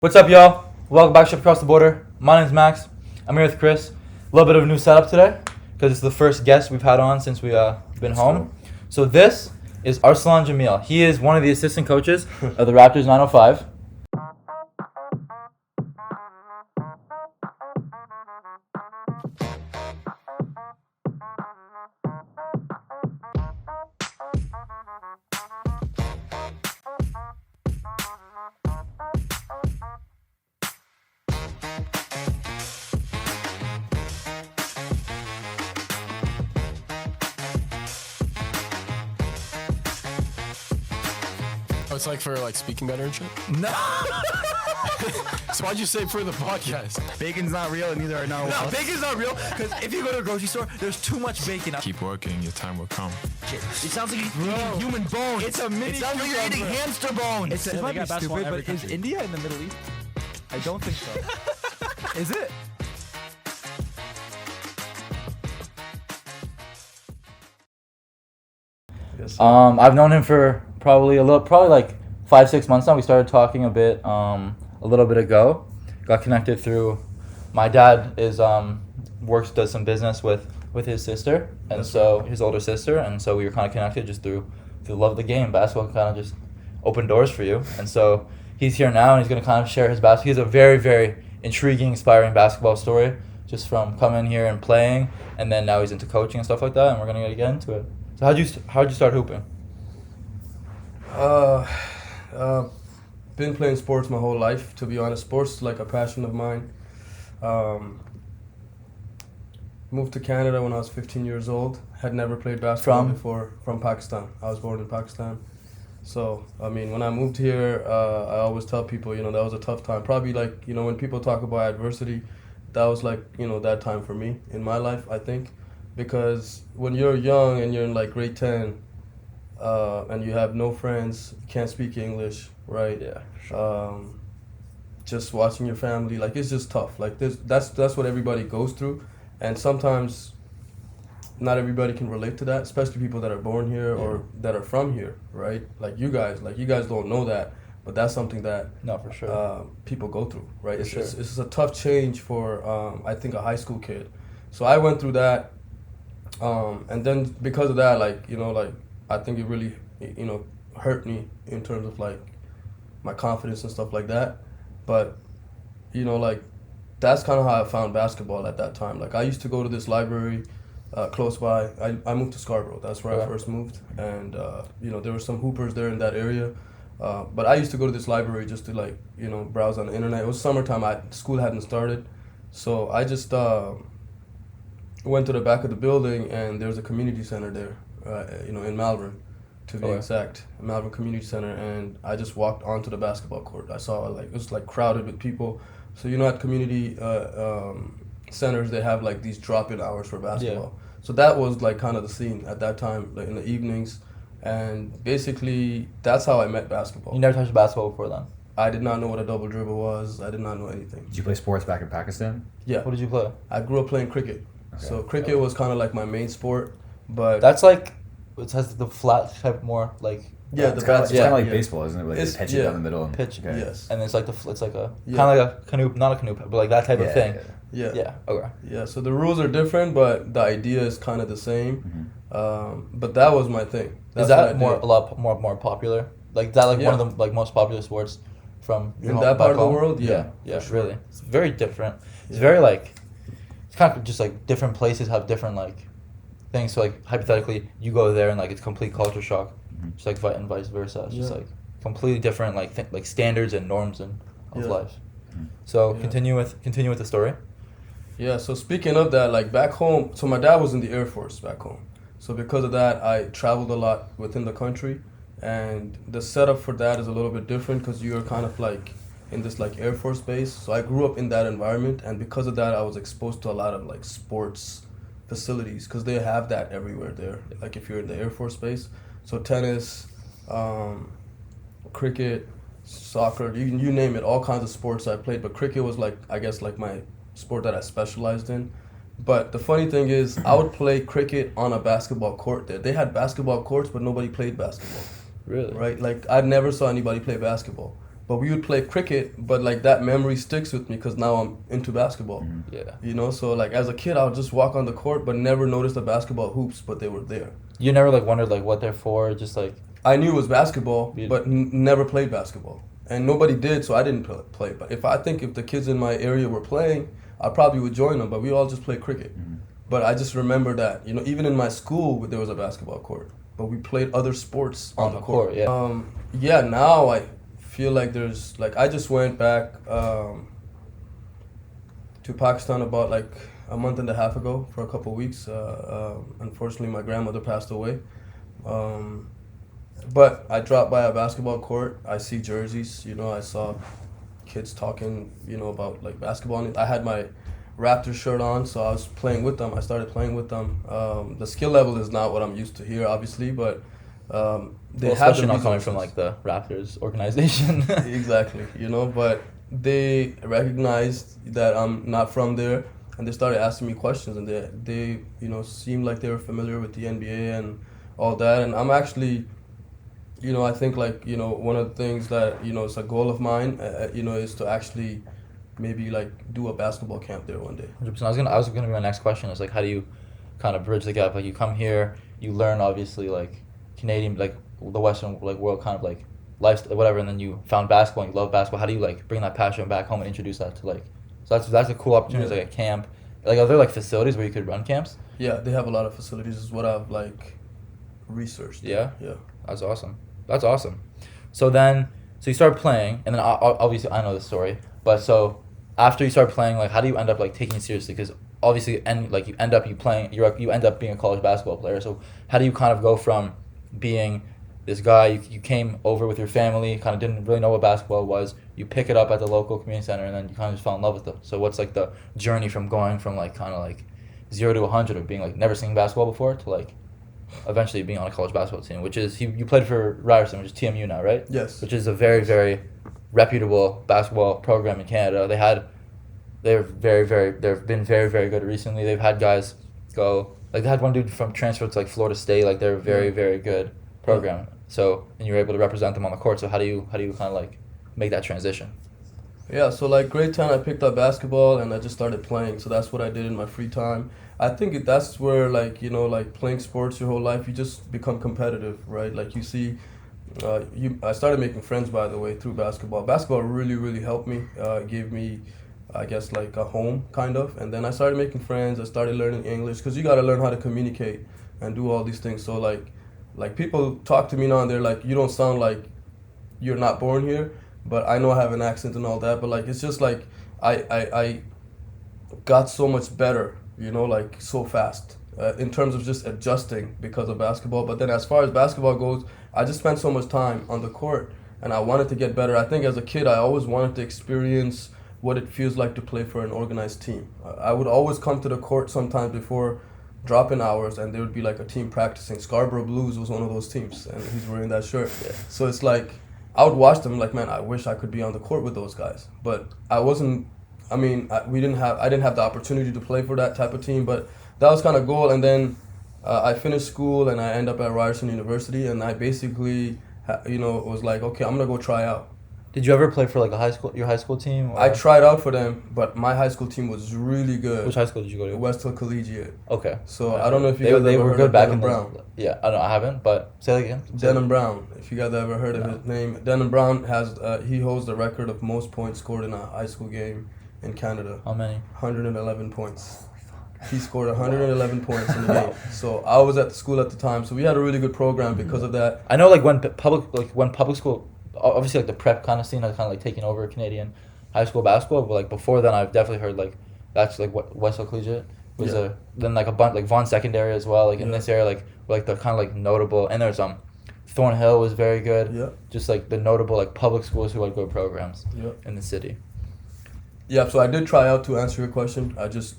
What's up, y'all? Welcome back to Ship Across the Border. My name's Max. I'm here with Chris. A little bit of a new setup today because it's the first guest we've had on since we've been home. So this is Arsalan Jamil. He is one of the assistant coaches of the Raptors 905. Oh, it's like for speaking better and shit? No. So why'd you say for the podcast? Bacon's not real, and neither are now. No, bacon's not real because if you go to a grocery store, there's too much bacon. Keep working, your time will come. It sounds like you're eating human bones. It's a mini. It sounds like you're eating hamster bones. It might be stupid, but is India in the Middle East? I don't think so. Is it? I've known him for probably like 5-6 months now. We started talking a little bit ago. Got connected through my dad does some business with his sister, and so his older sister, and so we were kind of connected just through the love of the game. Basketball kind of just opened doors for you, and so he's here now, and he's gonna kind of share his basketball. He has a very, very intriguing, inspiring basketball story, just from coming here and playing, and then now he's into coaching and stuff like that, and we're gonna get into it. So how'd you start hooping? Been playing sports my whole life, to be honest. Sports is like a passion of mine. Moved to Canada when I was 15 years old. Had never played basketball before. From Pakistan. I was born in Pakistan. So, I mean, when I moved here, I always tell people, that was a tough time. Probably when people talk about adversity, that was that time for me in my life, I think. Because when you're young and you're in grade 10, and you have no friends, can't speak English, right? Yeah, sure. Just watching your family, it's just tough. That's what everybody goes through, and sometimes not everybody can relate to that, especially people that are born here or that are from here, right? You guys don't know that, but that's something that for sure people go through, right? It's sure. It's a tough change for I think a high school kid. So I went through that, and then because of that, I think it really, hurt me in terms of my confidence and stuff like that. But, that's kind of how I found basketball at that time. I used to go to this library close by. I moved to Scarborough. That's where I first moved. And, there were some hoopers there in that area. But I used to go to this library just to browse on the internet. It was summertime. School hadn't started. So I just went to the back of the building, and there was a community center there. In Malvern, to be exact, Malvern Community Center, and I just walked onto the basketball court. I saw it was crowded with people. So at community centers they have these drop-in hours for basketball. Yeah. So that was kind of the scene at that time, in the evenings, and basically that's how I met basketball. You never touched basketball before then? I did not know what a double dribble was. I did not know anything. Did you play sports back in Pakistan? Yeah. What did you play? I grew up playing cricket. Okay. So cricket was kind of my main sport. But that's it has the flat type more it's kind of like baseball, isn't it? They pitch it down the middle and pitch. Okay. Yes. And it's it's like a kind of like a canoe, not a canoe, but that type of thing. Yeah. Okay. Yeah. So the rules are different, but the idea is kind of the same. Mm-hmm. But that was my thing. Is that a lot more popular? One of the most popular sports from in that part of the world? Yeah. Sure. Really. It's very different. It's very it's kind of just different places have different things. So hypothetically, you go there and it's complete culture shock, just and vice versa. It's just completely different standards and norms of life. So continue with the story. Yeah. So speaking of that, back home, so my dad was in the Air Force back home. So because of that, I traveled a lot within the country, and the setup for that is a little bit different because you're kind of in this Air Force base. So I grew up in that environment, and because of that, I was exposed to a lot of sports facilities because they have that everywhere there. If you're in the Air Force Base, so tennis, cricket, soccer, you name it, all kinds of sports I played. But cricket was my sport that I specialized in. But the funny thing is, I would play cricket on a basketball court there. They had basketball courts, but nobody played basketball. Really? Right? I never saw anybody play basketball. but we would play cricket. But like that memory sticks with me because now I'm into basketball. Yeah. You know, so like as a kid, I would just walk on the court, but never notice the basketball hoops, but they were there. You never like wondered like what they're for, just like. I knew it was basketball, Yeah. but never played basketball, and nobody did, so I didn't play. But if the kids in my area were playing, I probably would join them. But we all just played cricket. But I just remember that, you know, even in my school there was a basketball court, but we played other sports on the court. Yeah. Now I feel like there's like I just went back to Pakistan about like a month and a half ago for a couple of weeks. Unfortunately, my grandmother passed away. But I dropped by a basketball court. I see jerseys. You know, I saw kids talking. You know, about like basketball. I had my Raptors shirt on, so I was playing with them. I started playing with them. The skill level is not what I'm used to here, obviously, but they have especially not coming from like the Raptors organization. Exactly, you know, but they recognized that I'm not from there, and they started asking me questions, and they you know seemed like they were familiar with the NBA and all that, and I'm actually. You know, I think like, you know, one of the things that, you know, it's a goal of mine, you know, is to actually maybe like do a basketball camp there one day. 100%. I was gonna be my next question is like, how do you kind of bridge the gap? Like you come here, you learn obviously like Canadian, like the Western like world kind of like lifestyle, whatever, and then you found basketball and you love basketball. How do you like bring that passion back home and introduce that to like? So that's a cool opportunity. Yeah. Like a camp. Like are there like facilities where you could run camps? Yeah, they have a lot of facilities. Is what I've like researched. Yeah. Yeah. That's awesome. That's awesome. So you start playing, and then obviously I know the story. But so after you start playing, like how do you end up like taking it seriously? Because obviously, you end up being a college basketball player. So how do you kind of go from being this guy you came over with your family, kind of didn't really know what basketball was. You pick it up at the local community center, and then you kind of just fell in love with it. So what's like the journey from going from like kind of like 0 to 100 of being like never seen basketball before to like eventually being on a college basketball team, which is you played for Ryerson, which is TMU now, right? Yes. Which is a very, very reputable basketball program in Canada. They've been very, very good recently. They've had guys go like they had one dude from transfer to like Florida State. Like they're a very, very good program. So and you're able to represent them on the court. So how do you kind of like make that transition? Yeah, so like grade 10 I picked up basketball and I just started playing. So that's what I did in my free time. I think that's where like, you know, like playing sports your whole life, you just become competitive, right? Like you see, I started making friends, by the way, through basketball. Basketball really, really helped me, gave me, I guess, like a home, kind of. And then I started making friends, I started learning English, because you got to learn how to communicate and do all these things. So like people talk to me now and they're like, you don't sound like you're not born here. But I know I have an accent and all that, but like it's just like I got so much better, you know, like so fast in terms of just adjusting because of basketball. But then as far as basketball goes, I just spent so much time on the court and I wanted to get better. I think as a kid, I always wanted to experience what it feels like to play for an organized team. I would always come to the court sometimes before drop-in hours and there would be like a team practicing. Scarborough Blues was one of those teams and he's wearing that shirt. Yeah. So it's like, I would watch them like, man, I wish I could be on the court with those guys. But I wasn't, I mean, I didn't have the opportunity to play for that type of team, but that was kind of goal. And then I finished school and I ended up at Ryerson University and I basically, you know, was like, okay, I'm going to go try out. Did you ever play for like your high school team? Or? I tried out for them, but my high school team was really good. Which high school did you go to? West Hill Collegiate. Okay. So I don't know if you guys they ever were heard good of back Denham in Brown. Yeah, I don't know, I haven't, but say that again. Denham Brown, if you guys ever heard of his name. Denham Brown he holds the record of most points scored in a high school game in Canada. How many? 111 points. He scored 111 points in the game. So I was at the school at the time, so we had a really good program because of that. I know like when public school, obviously like the prep kind of scene has kind of like taken over Canadian high school basketball, but like before then I've definitely heard like that's like what West Hill Collegiate was then like a bunch like Vaughan Secondary as well, like in this area like the kind of like notable, and there's Thornhill was very good. Yeah. Just like the notable like public schools who had good programs in the city. Yeah, so I did try out to answer your question. I just,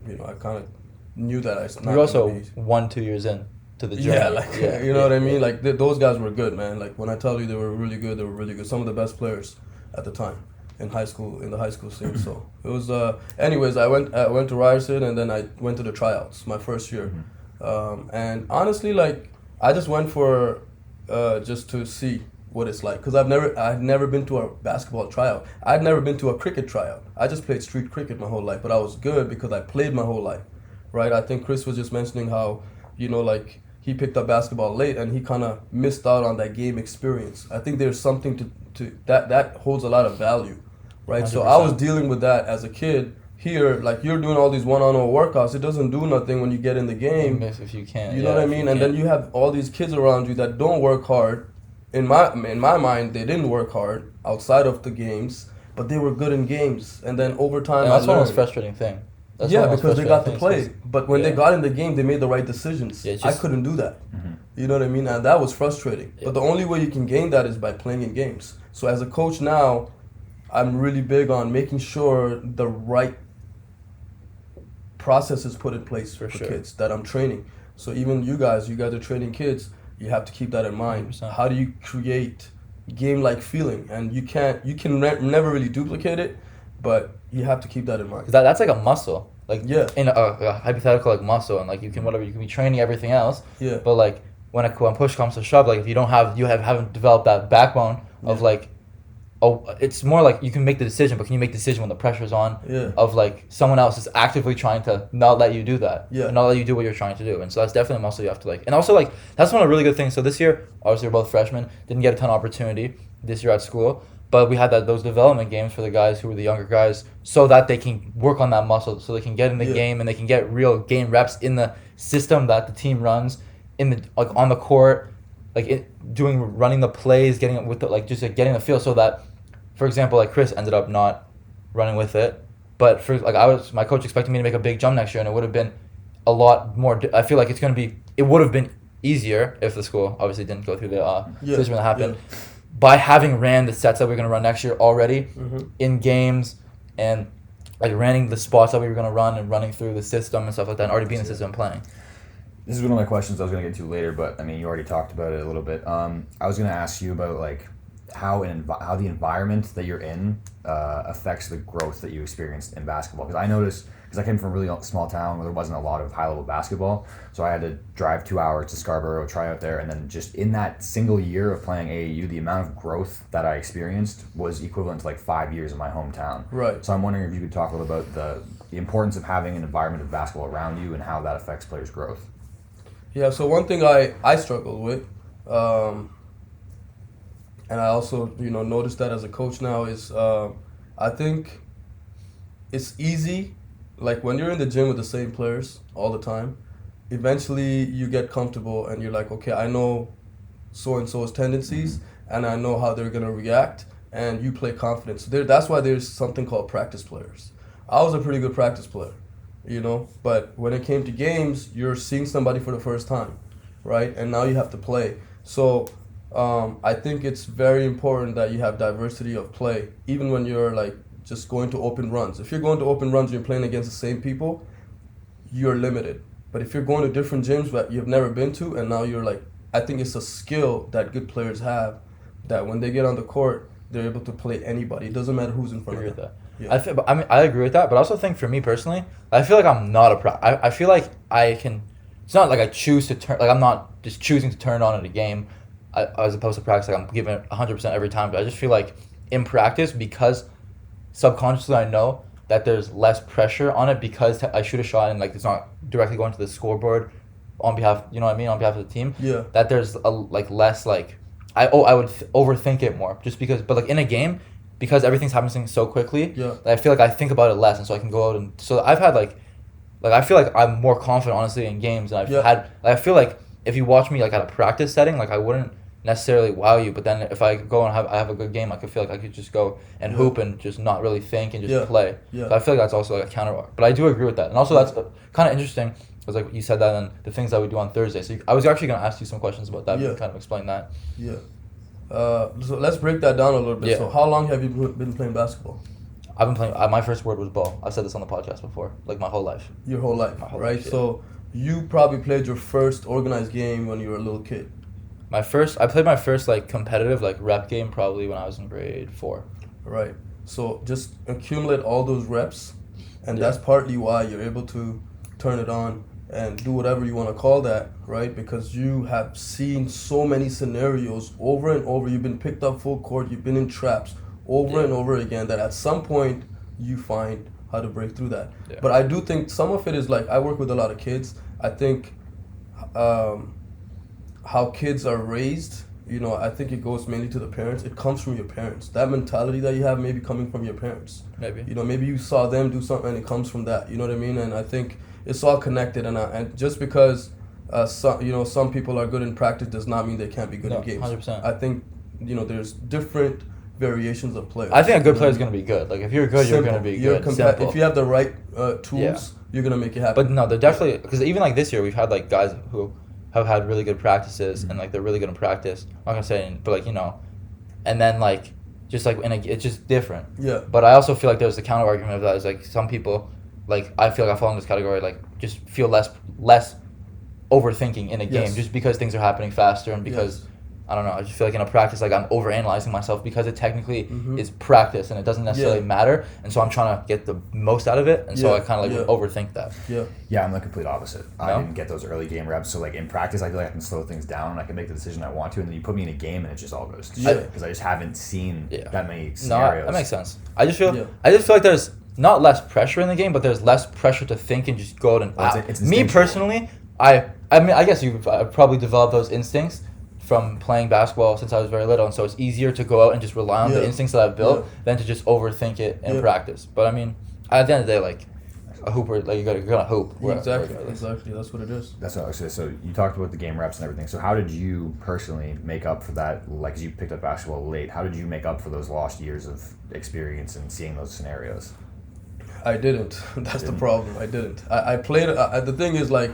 you know, I kind of knew that I was not. You're also 1-2 years in to the journey. Yeah, like you know what I mean. Like those guys were good, man. Like when I tell you they were really good, they were really good. Some of the best players at the time in high school, in the high school scene. So it was. Anyways, I went to Ryerson and then I went to the tryouts my first year, and honestly, like I just went for just to see, what it's like, because I'd never been to a basketball tryout. I'd never been to a cricket tryout. I just played street cricket my whole life, but I was good because I played my whole life, right? I think Chris was just mentioning how, like he picked up basketball late and he kind of missed out on that game experience. I think there's something to that holds a lot of value, right? 100%. So I was dealing with that as a kid. Here, like you're doing all these one-on-one workouts, it doesn't do nothing when you get in the game. If you can't, you know what I mean? And then you have all these kids around you that don't work hard. In my mind, they didn't work hard outside of the games, but they were good in games. And then over time, that's one of the most frustrating thing. Because they got to play. But when they got in the game, they made the right decisions. I couldn't do that. Mm-hmm. You know what I mean? And that was frustrating. Yeah. But the only way you can gain that is by playing in games. So as a coach now, I'm really big on making sure the right process is put in place for kids that I'm training. So even you guys are training kids, you have to keep that in mind. 100%. How do you create game-like feeling? And you can never really duplicate it, but you have to keep that in mind. That's like a muscle. Like in a hypothetical like muscle, and like you can be training everything else. Yeah. But like when push comes to shove, like if you haven't developed that backbone of like, it's more like you can make the decision, but can you make the decision when the pressure's on? Yeah. Of like someone else is actively trying to not let you do that. Yeah. And not let you do what you're trying to do. And so that's definitely a muscle you have to like. And also like that's one of the really good things. So this year, obviously we're both freshmen, didn't get a ton of opportunity this year at school, but we had those development games for the guys who were the younger guys, so that they can work on that muscle, so they can get in the game and they can get real game reps in the system that the team runs, in the like on the court, like running the plays, getting with getting the feel, so that. For example, like Chris ended up not running with it, but my coach expected me to make a big jump next year, and it would have been a lot more. I feel like it would have been easier if the school obviously didn't go through the situation that happened, by having ran the sets that we're going to run next year already in games, and like running the spots that we were going to run and running through the system and stuff like that, and already being in the system and playing. This is one of my questions I was going to get to later, but I mean you already talked about it a little bit. I was going to ask you about like how the environment that you're in affects the growth that you experienced in basketball. Because I noticed, because I came from a really small town where there wasn't a lot of high-level basketball, so I had to drive 2 hours to Scarborough, try out there, and then just in that single year of playing AAU, the amount of growth that I experienced was equivalent to like 5 years in my hometown. Right. So I'm wondering if you could talk a little about the importance of having an environment of basketball around you and how that affects players' growth. Yeah, so one thing I struggled with, and I also, noticed that as a coach now is, I think it's easy, like when you're in the gym with the same players all the time, eventually you get comfortable and you're like, okay, I know so-and-so's tendencies and I know how they're going to react, and you play confident. So that's why there's something called practice players. I was a pretty good practice player, but when it came to games, you're seeing somebody for the first time, right? And now you have to play. So I think it's very important that you have diversity of play, even when you're like just going to open runs. If you're going to open runs and you're playing against the same people, you're limited. But if you're going to different gyms that you've never been to, and now you're like, I think it's a skill that good players have, that when they get on the court, they're able to play anybody. It doesn't matter who's in front of them. Yeah. I agree with that, but I also think for me personally, I feel like I'm not I feel like I can. It's not like I choose to turn. Like I'm not just choosing to turn on at a game, as opposed to practice. Like I'm giving it 100% every time. But I just feel like in practice, because subconsciously I know that there's less pressure on it, because I shoot a shot and like it's not directly going to the scoreboard on behalf. You know what I mean? On behalf of the team. Yeah. That there's less like. I would overthink it more, just because. But like in a game, because everything's happening so quickly, I feel like I think about it less, and so I can go out and. So I've had like I feel like I'm more confident honestly in games, and I've had. I feel like if you watch me like at a practice setting, like I wouldn't necessarily wow you, but then if I go and have a good game, I could feel like I could just go and hoop and just not really think and just play. Yeah. So I feel like that's also like a counter. But I do agree with that, and also that's kind of interesting. Because like you said that, and the things that we do on Thursday. So I was actually going to ask you some questions about that. Yeah. Kind of explain that. Yeah. So let's break that down a little bit. Yeah. So how long have you been playing basketball? I've been playing. My first word was ball. I've said this on the podcast before. Like my whole life. Your whole life, right? Yeah. So you probably played your first organized game when you were a little kid. I played my first like competitive like rep game probably when I was in grade 4. Right. So just accumulate all those reps, and that's partly why you're able to turn it on and do whatever you want to call that, right? Because you have seen so many scenarios over and over. You've been picked up full court. You've been in traps over and over again. That at some point you find how to break through that. Yeah. But I do think some of it is like, I work with a lot of kids. I think how kids are raised, you know, I think it goes mainly to the parents. It comes from your parents. That mentality that you have maybe coming from your parents. Maybe. You know, maybe you saw them do something and it comes from that. You know what I mean? And I think it's all connected. And just because some people are good in practice does not mean they can't be good in games. 100%. I think, you know, there's different variations of players. I think a good player is going to be good. Like, if you're good, you're going to be good. Simple. If you have the right tools, you're going to make it happen. But no, they're definitely, because even like this year, we've had like guys who have had really good practices and like they're really good in practice. I'm not going to say, but like, you know, and then like, just like, it's just different. Yeah. But I also feel like there's a counter argument of that is like some people, like, I feel like I fall in this category, like, just feel less overthinking in a game just because things are happening faster and because I don't know, I just feel like in a practice, like I'm overanalyzing myself because it technically is practice and it doesn't necessarily matter. And so I'm trying to get the most out of it. And so I kind of like overthink that. Yeah, I'm the complete opposite. No? I didn't get those early game reps. So like in practice, I feel like I can slow things down and I can make the decision I want to. And then you put me in a game and it just all goes to shit because I just haven't seen that many scenarios. No, that makes sense. I just feel like there's not less pressure in the game, but there's less pressure to think and just go out and it's me personally, I mean, I guess you've probably developed those instincts from playing basketball since I was very little, and so it's easier to go out and just rely on the instincts that I've built than to just overthink it in practice. But I mean, at the end of the day, like a hooper, like you're gonna hoop. Exactly. That's what it is. That's what I was saying. So you talked about the game reps and everything. So how did you personally make up for that? Like, 'cause you picked up basketball late. How did you make up for those lost years of experience and seeing those scenarios? I didn't. That's the problem. I didn't. I played. The thing is, like,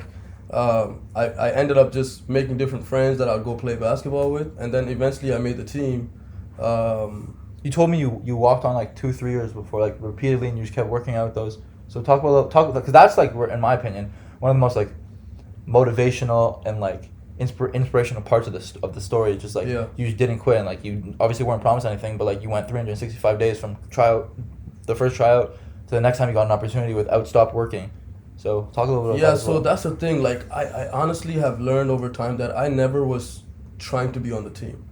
I ended up just making different friends that I'd go play basketball with, and then eventually I made the team. You told me you walked on like 2-3 years before, like repeatedly, and you just kept working out those. So talk because that's like, in my opinion, one of the most like motivational and like inspirational parts of the story. Just like you just didn't quit, and like you obviously weren't promised anything, but like you went 365 days from the first tryout to the next time you got an opportunity without stop working. So talk a little bit about that as well. That's the thing. Like, I honestly have learned over time that I never was trying to be on the team.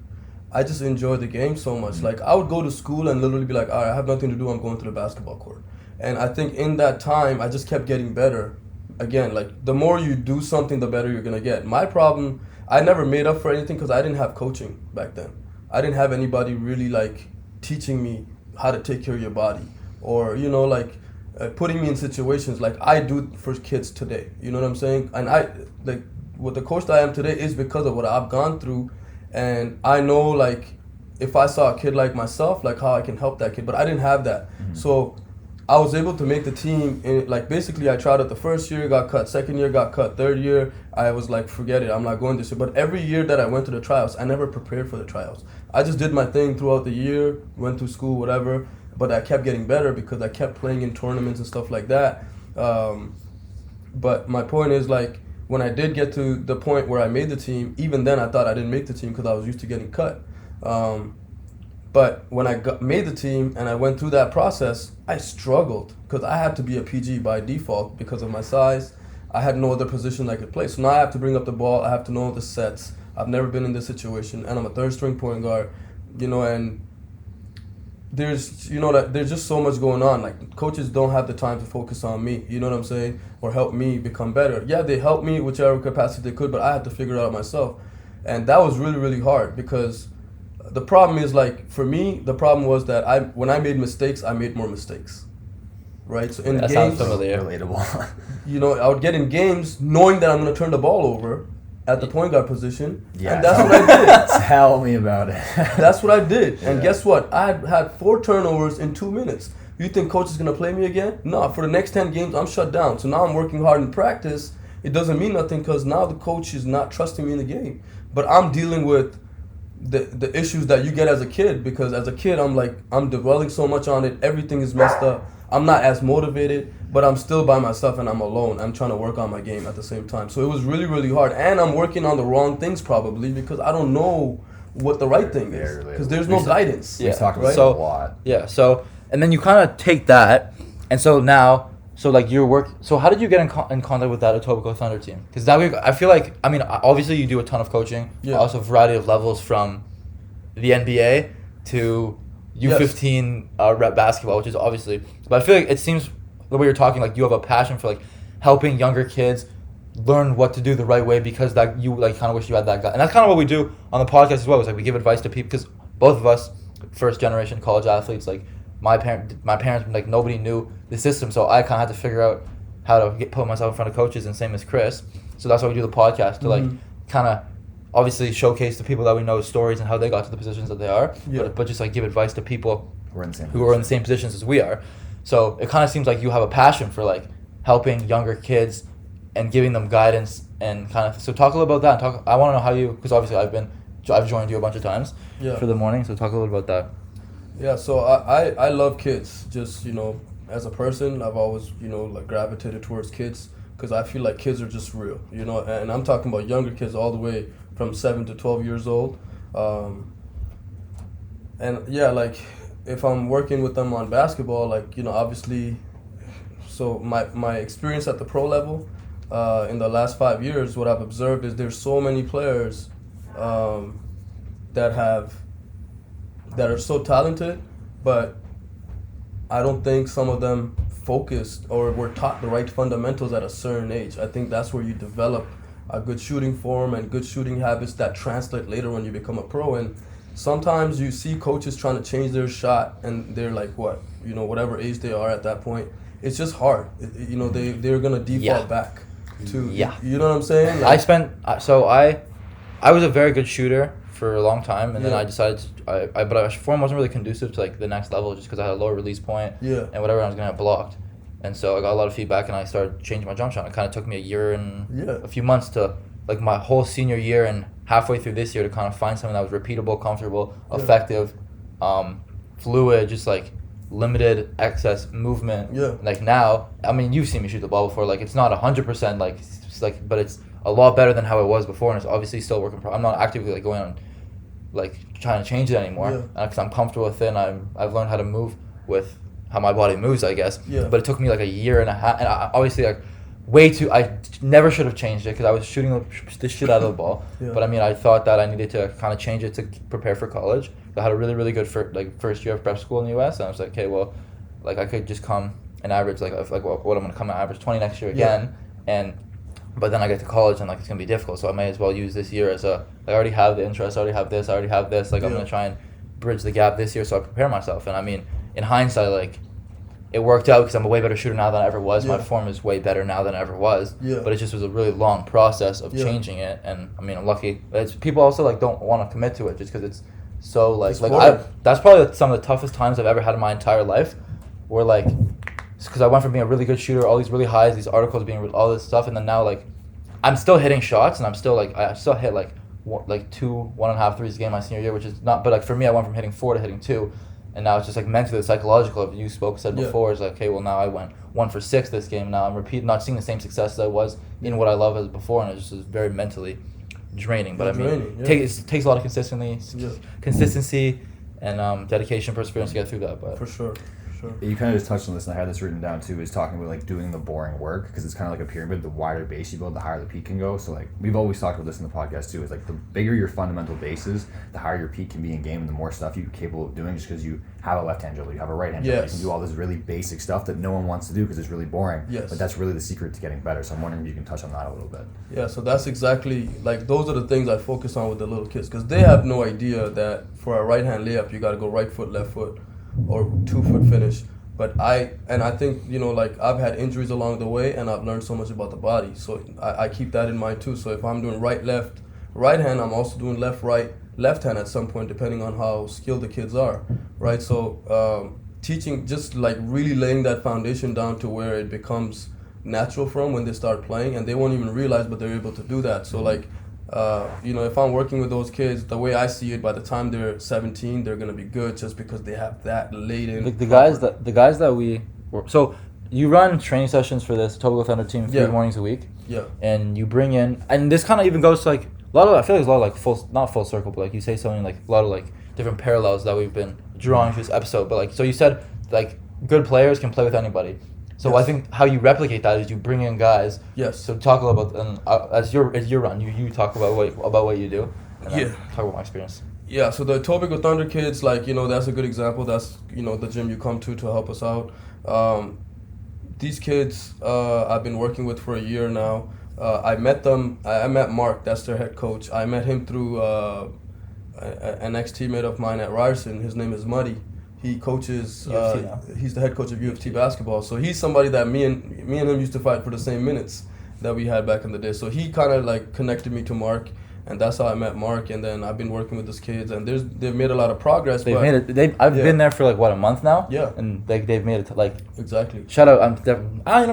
I just enjoy the game so much. Like, I would go to school and literally be like, all right, I have nothing to do, I'm going to the basketball court. And I think in that time, I just kept getting better. Again, like, the more you do something, the better you're going to get. My problem, I never made up for anything because I didn't have coaching back then. I didn't have anybody really, like, teaching me how to take care of your body. Or, you know, like, putting me in situations like I do for kids today. You know what I'm saying? And I, like, what the coach that I am today is because of what I've gone through. And I know, like, if I saw a kid like myself, like, how I can help that kid. But I didn't have that. So I was able to make the team. Like, basically, I tried out the first year, got cut. Second year, got cut. Third year, I was like, forget it, I'm not going this year. But every year that I went to the tryouts, I never prepared for the tryouts. I just did my thing throughout the year, went to school, whatever. But I kept getting better because I kept playing in tournaments and stuff like that. But my point is, like, when I did get to the point where I made the team, even then I thought I didn't make the team because I was used to getting cut. But when I made the team and I went through that process, I struggled because I had to be a PG by default because of my size. I had no other position I could play. So now I have to bring up the ball. I have to know the sets. I've never been in this situation. And I'm a third-string point guard, you know, and there's just so much going on. Like, coaches don't have the time to focus on me, you know what I'm saying, or help me become better. Yeah, they helped me whichever capacity they could, but I had to figure it out myself. And that was really, really hard because the problem is, like, for me, the problem was that when I made mistakes, I made more mistakes, right? So in that games, sounds familiar. Relatable. you know, I would get in games knowing that I'm going to turn the ball over at the point guard position. Yeah, and that's what I did. Tell me about it. That's what I did. And guess what? I had 4 turnovers in 2 minutes. You think coach is going to play me again? No, for the next 10 games, I'm shut down. So now I'm working hard in practice. It doesn't mean nothing because now the coach is not trusting me in the game. But I'm dealing with the issues that you get as a kid, because as a kid, I'm dwelling so much on it. Everything is messed up. I'm not as motivated, but I'm still by myself and I'm alone. I'm trying to work on my game at the same time. So it was really, really hard. And I'm working on the wrong things probably because I don't know what the right thing is. Because there's no guidance. We talked about so, it a lot. Yeah, so, and then you kind of take that, and so now So like your work. So how did you get in contact with that Etobicoke Thunder team? Because I feel like obviously you do a ton of coaching. Yeah. Also a variety of levels from the NBA to U15 rep basketball, which is obviously. But I feel like it seems the way you're talking, like you have a passion for like helping younger kids learn what to do the right way, because that you like kind of wish you had that guy. And that's kind of what we do on the podcast as well. Is like we give advice to people, because both of us first generation college athletes, like my parents, like nobody knew the system, so I kind of had to figure out how to put myself in front of coaches, and same as Chris. So that's why we do the podcast, to like kind of obviously showcase the people that we know stories and how they got to the positions that they are, but just like give advice to people who are in the same positions as we are. So it kind of seems like you have a passion for like helping younger kids and giving them guidance, and kind of, so talk a little about that. I want to know how you, because obviously I've joined you a bunch of times for the morning, so talk a little about that. Yeah, so I love kids. Just, you know, as a person, I've always, you know, like gravitated towards kids, because I feel like kids are just real, you know, and I'm talking about younger kids all the way from 7 to 12 years old. And yeah, like if I'm working with them on basketball, like, you know, obviously, so my experience at the pro level in the last 5 years, what I've observed is there's so many players that are so talented, but I don't think some of them focused or were taught the right fundamentals at a certain age. I think that's where you develop a good shooting form and good shooting habits that translate later when you become a pro. And sometimes you see coaches trying to change their shot, and they're like, whatever age they are at that point, it's just hard. You know, they're gonna default back to, you know what I'm saying? Like, I was a very good shooter for a long time, and then I decided but form wasn't really conducive to like the next level, just because I had a lower release point and whatever, I was gonna have blocked, and so I got a lot of feedback, and I started changing my jump shot. It kind of took me a year and a few months to, like, my whole senior year and halfway through this year, to kind of find something that was repeatable, comfortable, effective, fluid, just like limited excess movement. Like now, I mean, you've seen me shoot the ball before. Like, it's not 100%, but it's a lot better than how it was before, and it's obviously still working. I'm not actively like going on, like trying to change it anymore, because I'm comfortable with it. And I've learned how to move with how my body moves, I guess. But it took me like a year and a half, and obviously like I never should have changed it, because I was shooting the shit out of the ball. But I mean, I thought that I needed to kind of change it to prepare for college. I had a really, really good first year of prep school in the U.S., and I was like, okay, well, like I could just come and average what I'm gonna come and average 20 next year again, but then I get to college and like it's gonna be difficult, so I may as well use this year as I already have the interest, I already have this, like I'm gonna try and bridge the gap this year, so I prepare myself. And I mean, in hindsight, like, it worked out, because I'm a way better shooter now than I ever was. My form is way better now than it ever was. But it just was a really long process of changing it, and I mean, I'm lucky. People also like don't want to commit to it, just because it's so like that's probably some of the toughest times I've ever had in my entire life, where like, because I went from being a really good shooter, all these really highs, these articles being all this stuff, and then now like I'm still hitting shots, and I still hit like 1.5 threes a game my senior year, which is not, but like for me, I went from hitting 4 to hitting 2, and now it's just like mentally, psychological. If you said before, it's like, okay, well now I went 1 for 6 this game. Now I'm not seeing the same success as I was in what I love as before, and it's just very mentally draining. But I mean, it takes a lot of consistency and dedication, perseverance to get through that. But for sure. You kind of just touched on this, and I had this written down too, is talking about like doing the boring work, because it's kind of like a pyramid. The wider base you build, the higher the peak can go. So like we've always talked about this in the podcast too, is like the bigger your fundamental base is, the higher your peak can be in game, and the more stuff you're capable of doing, just because you have a left hand dribble, you have a right hand dribble, you can do all this really basic stuff that no one wants to do because it's really boring. But that's really the secret to getting better. So I'm wondering if you can touch on that a little bit. Yeah, so that's exactly, like, those are the things I focus on with the little kids, because they have no idea that for a right hand layup you got to go right foot, left foot, or 2-foot finish. But I think, you know, like, I've had injuries along the way, and I've learned so much about the body. So I keep that in mind too. So if I'm doing right hand, I'm also doing left hand at some point, depending on how skilled the kids are, right? So teaching, just like really laying that foundation down to where it becomes natural for them when they start playing, and they won't even realize, but they're able to do that. So like, you know, if I'm working with those kids, the way I see it, by the time they're 17, they're gonna be good, just because they have that laid in. The guys that we were, so you run training sessions for this Etobicoke Thunder team 3 mornings a week. And you bring in, and this kind of even goes to like a lot of, I feel like there's a lot of like not full circle, but like you say something like a lot of like different parallels that we've been drawing through this episode. But like, so you said like good players can play with anybody. So Yes. I think how you replicate that is you bring in guys. Yes. So talk a little about as your run. You talk about what you do. And then Yeah. Talk about my experience. Yeah, so the Etobicoke Thunder kids, like, that's a good example. That's, the gym you come to help us out. These kids I've been working with for a year now. I met them. I met Mark, that's their head coach. I met him through an ex-teammate of mine at Ryerson. His name is Muddy. He coaches. UFC now. He's the head coach of UFT basketball. So he's somebody that me and him used to fight for the same minutes that we had back in the day. So he kind of like connected me to Mark, and that's how I met Mark. And then I've been working with these kids, and they've made a lot of progress. They've made it. I've been there for like what, a month now. Yeah. And they've made it to, like. Exactly. Shout out.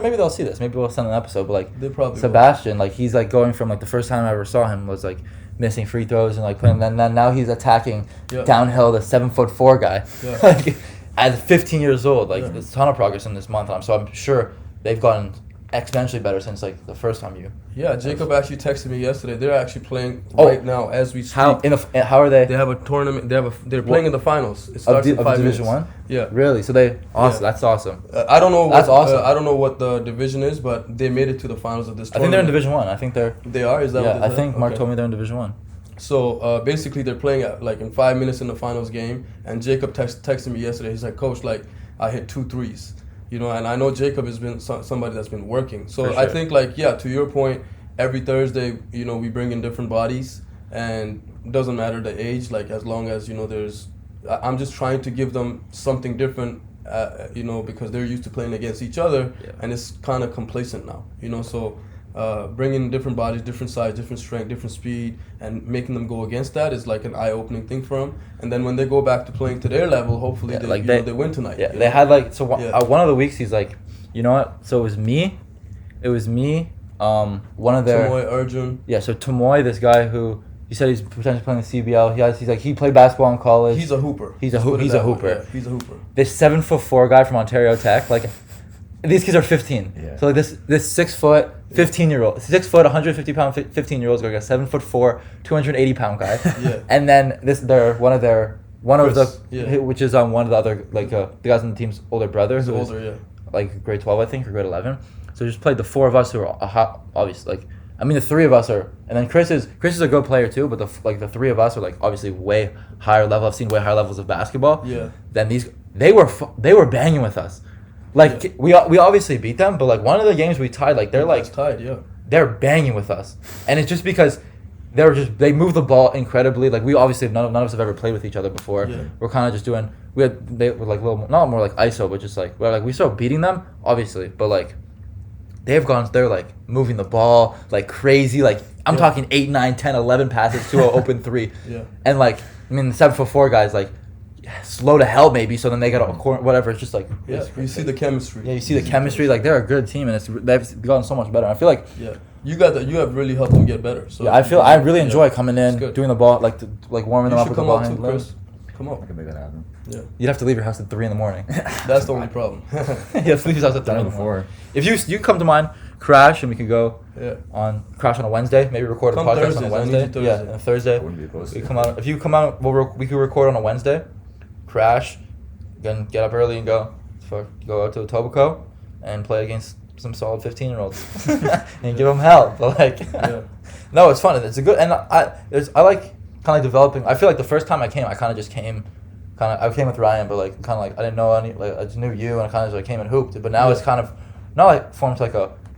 Maybe they'll see this. Maybe we'll send an episode. But like They probably Sebastian, like he's like going from like the first time I ever saw him was like missing free throws and like playing. Then now he's attacking downhill the 7'4" guy. Yeah. Like at 15 years old. Like Yeah. there's a ton of progress in this month. So I'm sure they've gotten exponentially better since like the first time you. Yeah, Jacob actually texted me yesterday. They're actually playing right now as we speak. How are they? They have a tournament. They're playing in the finals. It Of, starts in of 5 Division minutes. 1? Yeah. Really? So they awesome. Yeah. That's awesome. I don't know. That's awesome. I don't know what the division is, but they made it to the finals of this I think they're in tournament. Division 1. I think they're. They are. Is that? Yeah, what I they think said? Mark Okay. told me they're in Division 1. So basically, they're playing at like in 5 minutes in the finals game, and Jacob texted me yesterday. He's like, "Coach, like I hit 2 threes, and I know Jacob has been somebody that's been working. So For I sure. think to your point, every Thursday, we bring in different bodies, and it doesn't matter the age, like as long as there's. I'm just trying to give them something different, because they're used to playing against each other, and it's kind of complacent now, So. Bringing different bodies, different size, different strength, different speed, and making them go against that is like an eye-opening thing for them. And then when they go back to playing to their level, hopefully they win tonight. Yeah, they had like one of the weeks he's like, you know what? So it was me, one of their Tamoy Arjun. Yeah, so Tamoy, this guy who he said he's potentially playing the CBL. He played basketball in college. He's a hooper. He's a Let's put it he's a that way. hooper. Yeah, he's a hooper. This 7'4" guy from Ontario Tech, like these kids are 15. Yeah. So like this 6 foot 15-year-old, 6 foot 150 pound 15-year-old is going to 7'4", 280 pound guy. Yeah. And then one of Chris, the which is one of the other the guys on the team's older brother He's who's older, yeah. like grade 12 I think or grade 11. So just played the 4 of us who are obviously like. I mean, the 3 of us are, and then Chris is a good player too. But the 3 of us are like obviously way higher level. I've seen way higher levels of basketball. Yeah. Than these. They were banging with us. Like we obviously beat them, but like one of the games we tied, like It's tied, yeah. they're banging with us, and it's just because they move the ball incredibly. Like we obviously none of us have ever played with each other before. Yeah. We're kind of just doing they were like little not more like ISO, but just like we still beating them obviously, but like. They're like moving the ball like crazy. Like I'm talking 8, 9, 10, 11 passes to an open 3. Yeah. And like, I mean, the 7'4" guys like slow to hell maybe. So then they got a corner, whatever. It's just like Yeah, you see the chemistry. yeah, you see the chemistry. Like they're a good team, and they've gotten so much better. I feel like Yeah. You have really helped them get better. So I really enjoy coming It's in, good. doing the ball, like warming them You up should with the come ball out too, handling. Chris. Come I on. can make that happen. Yeah. You'd have to leave your house at 3 in the morning. That's the only problem. You have to leave your house at 3 Done in it the morning. before. If you come to mine, crash, and we can go Yeah. crash on a Wednesday. Maybe record a Come podcast Thursdays, on a I need Wednesday. you Yeah, Thursday. and a Thursday. I wouldn't be opposed to We it. come out. If you come out, we can record on a Wednesday. Crash, then get up early and go out to Etobicoke and play against some solid 15-year-olds and give them hell. But like, no, it's fun. It's a good and I like kind of developing. I feel like the first time I came, I kind of just came. I came with Ryan, but like kind of like I didn't know any. Like I just knew you, and I kind of just like came and hooped. But now it's kind of not like formed like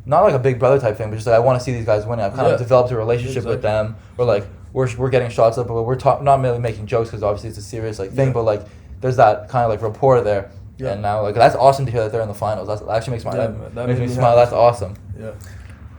not like a big brother type thing, but just like I want to see these guys winning. I've kind of developed a relationship with them. We're like we're getting shots up, but we're not merely making jokes because obviously it's a serious like thing. But like there's that kind of like rapport there. Yeah. And now like that's awesome to hear that they're in the finals. That actually makes that makes me smile. That's awesome. Yeah.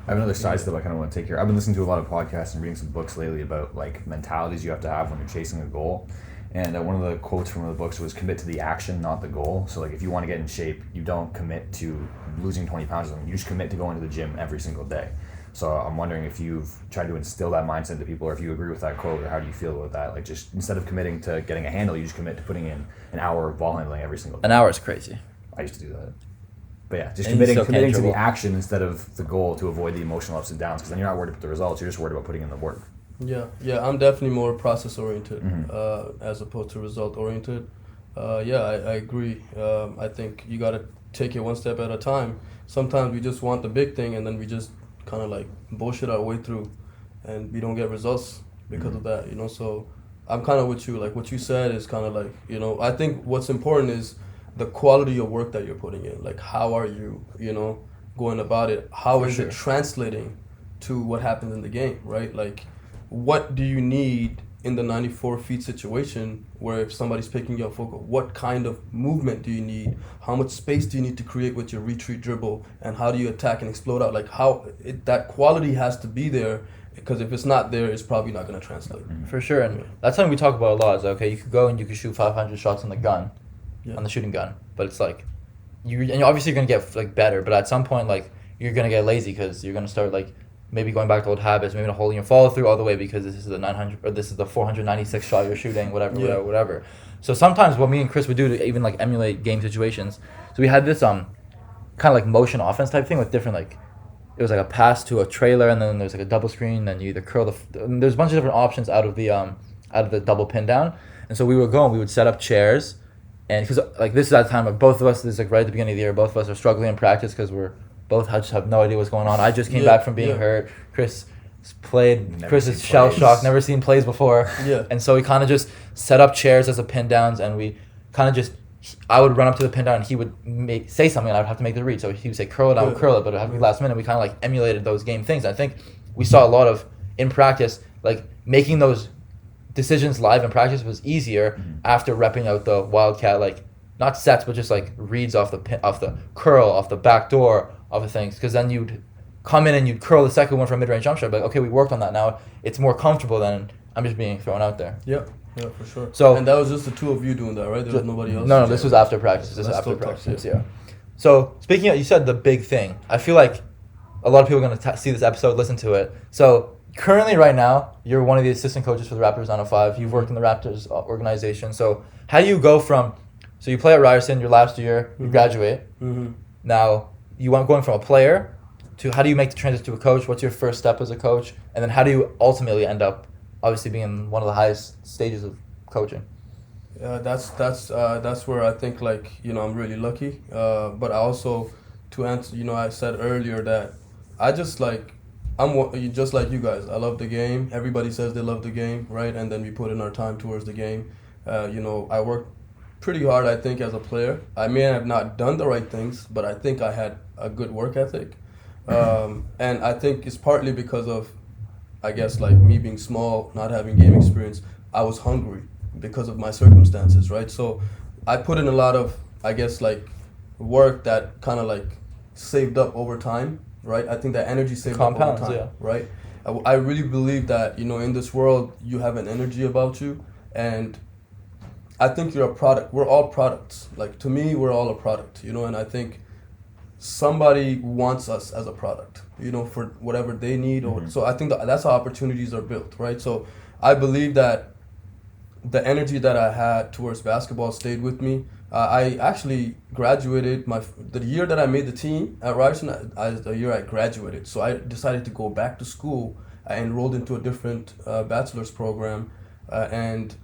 I have another side step I kind of want to take here. I've been listening to a lot of podcasts and reading some books lately about like mentalities you have to have when you're chasing a goal. And one of the quotes from one of the books was commit to the action, not the goal. So like if you want to get in shape, you don't commit to losing 20 pounds or something. You just commit to going to the gym every single day. So I'm wondering if you've tried to instill that mindset into people, or if you agree with that quote, or how do you feel about that? Like just instead of committing to getting a handle, you just commit to putting in an hour of ball handling every single day. An hour is crazy. I used to do that. But yeah, just And you committing to dribble. the action instead of the goal to avoid the emotional ups and downs, because then you're not worried about the results, you're just worried about putting in the work. Yeah, I'm definitely more process oriented Mm-hmm. as opposed to result oriented. Yeah, I agree. I think you got to take it one step at a time. Sometimes we just want the big thing, and then we just kind of like bullshit our way through, and we don't get results because of that. You know, so I'm kind of with you. Like what you said is kind of like, you know, I think what's important is the quality of work that you're putting in. Like how are you, you know, going about it? How For is sure. it translating to what happens in the game, right? Like what do you need in the 94 feet situation where if somebody's picking you up focal, what kind of movement do you need? How much space do you need to create with your retreat dribble? And how do you attack and explode out? Like that quality has to be there, because if it's not there, it's probably not going to translate. For sure, and that's something we talk about a lot. Is okay, you could go and you could shoot 500 shots on the gun, Yeah. on the shooting gun, but it's like, and obviously you're gonna get like better, but at some point like you're gonna get lazy because you're gonna start like maybe going back to old habits, maybe not holding your follow through all the way because this is the 900 or this is the 496 shot you're shooting, whatever, Yeah. whatever. So sometimes what me and Chris would do to even like emulate game situations, so we had this kind of like motion offense type thing with different like, it was like a pass to a trailer and then there's like a double screen, then you either curl and there's a bunch of different options out of the double pin down, and so we would go and we would set up chairs, and because like this is at the time like both of us, this is like right at the beginning of the year, both of us are struggling in practice because we're both just have no idea what's going on. I just came back from being hurt. Chris played. Never Chris is seen shell plays. shocked, never seen plays before. Yeah. And so we kind of just set up chairs as a pin downs, and we kind of just, I would run up to the pin down, and he would say something, and I would have to make the read. So he would say curl it, I would Good. curl it, but it would have to be last minute. We kind of like emulated those game things. I think we saw a lot of in practice, like making those decisions live in practice was easier after repping out the wildcat, like not sets, but just like reads off the pin, off the curl, off the back door, off the things. Because then you'd come in and you'd curl the second one from mid range jump shot. But okay, we worked on that. Now it's more comfortable than I'm just being thrown out there. Yeah, for sure. So- and that was just the two of you doing that, right? There was nobody else. No, this was after practice. This is That's after still tough, practice. yeah. Yeah. So speaking of, you said the big thing. I feel like a lot of people are gonna see this episode, listen to it. So currently, right now, you're one of the assistant coaches for the Raptors 905. You've worked in the Raptors organization. So how do you go from, so you play at Ryerson your last year, you graduate. Mm-hmm. Now you want going from a player to how do you make the transition to a coach? What's your first step as a coach? And then how do you ultimately end up obviously being in one of the highest stages of coaching? That's where I think like, you know, I'm really lucky. But I also, to answer, you know, I said earlier that I just like, just like you guys. I love the game. Everybody says they love the game, right? And then we put in our time towards the game. You know, I worked pretty hard, I think, as a player. I may have not done the right things, but I think I had a good work ethic. And I think it's partly because of, I guess, like me being small, not having game experience. I was hungry because of my circumstances, right? So I put in a lot of, I guess, like work that kind of like saved up over time, right? I think that energy saved up Compounds, over time, yeah. right? I really believe that, you know, in this world, you have an energy about you, and I think you're a product. We're all products. Like, to me, we're all a product, you know, and I think somebody wants us as a product, you know, for whatever they need. Or so I think that's how opportunities are built, right? So I believe that the energy that I had towards basketball stayed with me. I actually graduated the year that I made the team at Ryerson. The year I graduated, so I decided to go back to school. I enrolled into a different bachelor's program, and